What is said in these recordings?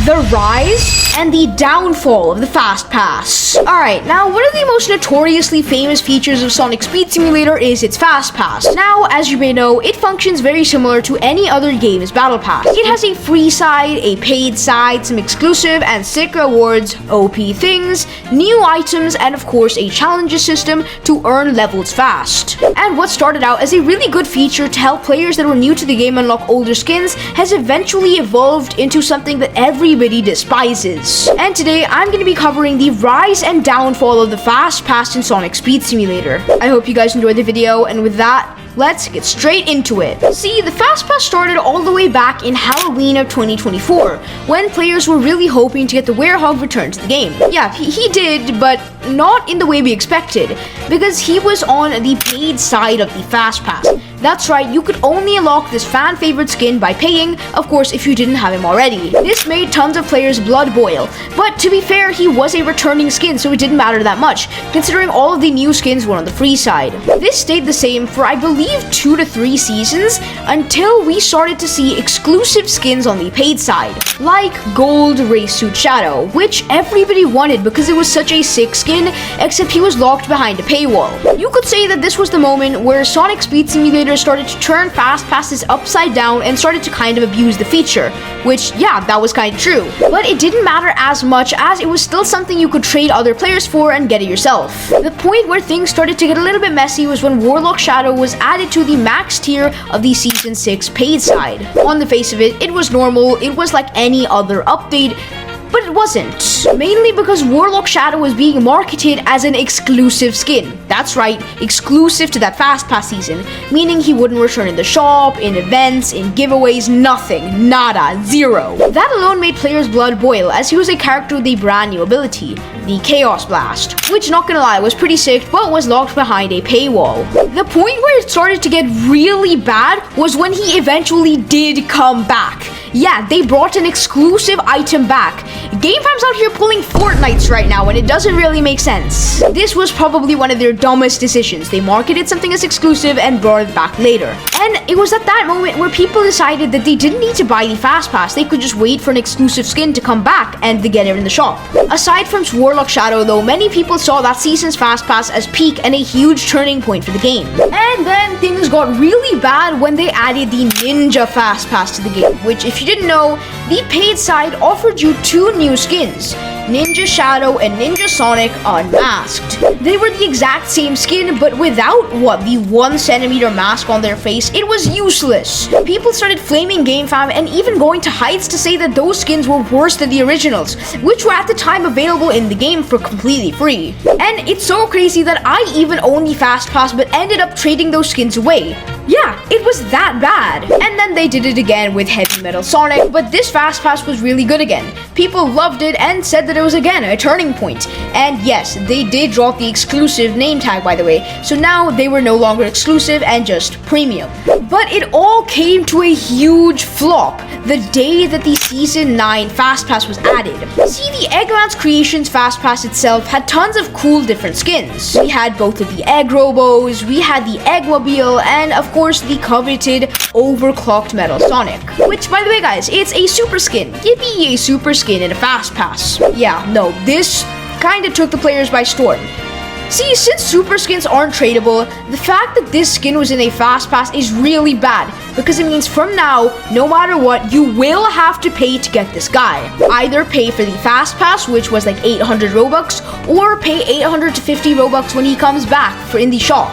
the rise and the downfall of the Fastpass. Alright, now one of the most notoriously famous features of Sonic Speed Simulator is its Fastpass. Now, as you may know, it functions very similar to any other game's Battle Pass. It has a free side, a paid side, some exclusive and sick rewards, OP things, new items, and of course a challenges system to earn levels fast. And what started out as a really good feature to help players that were new to the game unlock older skins has eventually evolved into something that everybody despises. And today I'm going to be covering the rise and downfall of the Fastpass in Sonic Speed Simulator. I hope you guys enjoyed the video, and with that, let's get straight into it. See, the Fastpass started all the way back in Halloween of 2024, when players were really hoping to get the Werehog returned to the game. Yeah, he did, but not in the way we expected, because he was on the paid side of the Fastpass. That's right, you could only unlock this fan favorite skin by paying, of course if you didn't have him already. This made tons of players' blood boil, but to be fair, he was a returning skin, so it didn't matter that much, considering all of the new skins were on the free side. This stayed the same for I believe 2 to 3 seasons, until we started to see exclusive skins on the paid side, like Gold Racesuit Shadow, which everybody wanted because it was such a sick skin, except he was locked behind a paywall. You could say that this was the moment where Sonic Speed Simulator started to turn Fastpasses upside down and started to kind of abuse the feature, which, yeah, that was kind of true. But it didn't matter as much, as it was still something you could trade other players for and get it yourself. The point where things started to get a little bit messy was when Warlock Shadow was added to the max tier of the Season 6 paid side. On the face of it, it was normal, it was like any other update, but it wasn't. Mainly because Warlock Shadow was being marketed as an exclusive skin. That's right, exclusive to that Fastpass season, meaning he wouldn't return in the shop, in events, in giveaways, nothing, nada, zero. That alone made players' blood boil, as he was a character with a brand new ability, the Chaos Blast, which, not gonna lie, was pretty sick, but was locked behind a paywall. The point where it started to get really bad was when he eventually did come back. Yeah, they brought an exclusive item back. GameFam's out here pulling Fortnites right now, and it doesn't really make sense. This was probably one of their dumbest decisions. They marketed something as exclusive and brought it back later. And it was at that moment where people decided that they didn't need to buy the Fastpass, they could just wait for an exclusive skin to come back and to get it in the shop. Aside from Warlock Shadow though, many people saw that season's Fastpass as peak and a huge turning point for the game. And then things got really bad when they added the Ninja Fastpass to the game, which, if you didn't know, the paid side offered you 2 new skins, Ninja Shadow and Ninja Sonic Unmasked. They were the exact same skin, but without, the 1 centimeter mask on their face. It was useless. People started flaming GameFam and even going to heights to say that those skins were worse than the originals, which were at the time available in the game for completely free. And it's so crazy that I even own the Fastpass but ended up trading those skins away. Yeah, it was that bad. And then they did it again with Heavy Metal Sonic, but this Fastpass was really good again. People loved it and said that it was again a turning point. And yes, they did drop the exclusive name tag, by the way, so now they were no longer exclusive and just premium. But it all came to a huge flop the day that the Season 9 Fastpass was added. See, the Eggman's Creations Fastpass itself had tons of cool different skins. We had both of the Egg Robos, we had the Eggmobile, and of course the coveted overclocked Metal Sonic. Which, by the way guys, it's a super skin. Yippee, a super skin in a Fastpass. Yeah, no, this kinda took the players by storm. See, since super skins aren't tradable, the fact that this skin was in a Fastpass is really bad, because it means from now, no matter what, you will have to pay to get this guy. Either pay for the Fastpass, which was like 800 Robux, or pay 850 Robux when he comes back in the shop,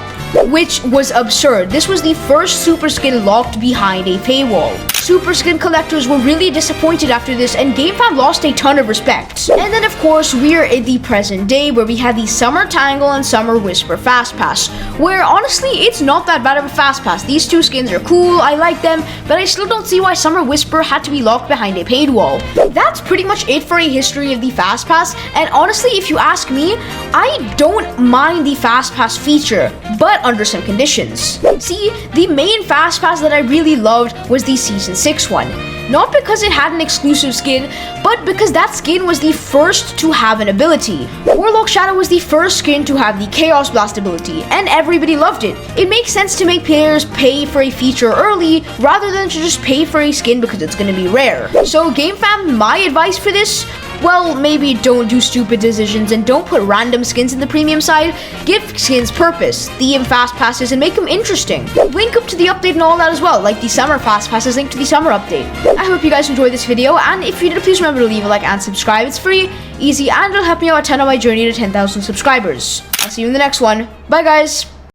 which was absurd. This was the first super skin locked behind a paywall. Super skin collectors were really disappointed after this, and GameFam lost a ton of respect. And then of course we're in the present day, where we had the Summer Tangle and Summer Whisper Fastpass, where honestly it's not that bad of a Fastpass. These 2 skins are cool, I like them, but I still don't see why Summer Whisper had to be locked behind a paid wall. That's pretty much it for a history of the Fastpass, and honestly, if you ask me, I don't mind the Fastpass feature, but under some conditions. See, the main Fastpass that I really loved was the Season 6 one. not because it had an exclusive skin, but because that skin was the first to have an ability. Warlock Shadow was the first skin to have the Chaos Blast ability, and everybody loved it. It makes sense to make players pay for a feature early rather than to just pay for a skin because it's going to be rare. So game fam, my advice for this, well, maybe don't do stupid decisions and don't put random skins in the premium side. Give skins purpose, theme fast passes, and make them interesting. Link up to the update and all that as well, like the summer fast passes linked to the summer update. I hope you guys enjoyed this video, and if you did, please remember to leave a like and subscribe. It's free, easy, and it'll help me out a ton on my journey to 10,000 subscribers. I'll see you in the next one. Bye guys!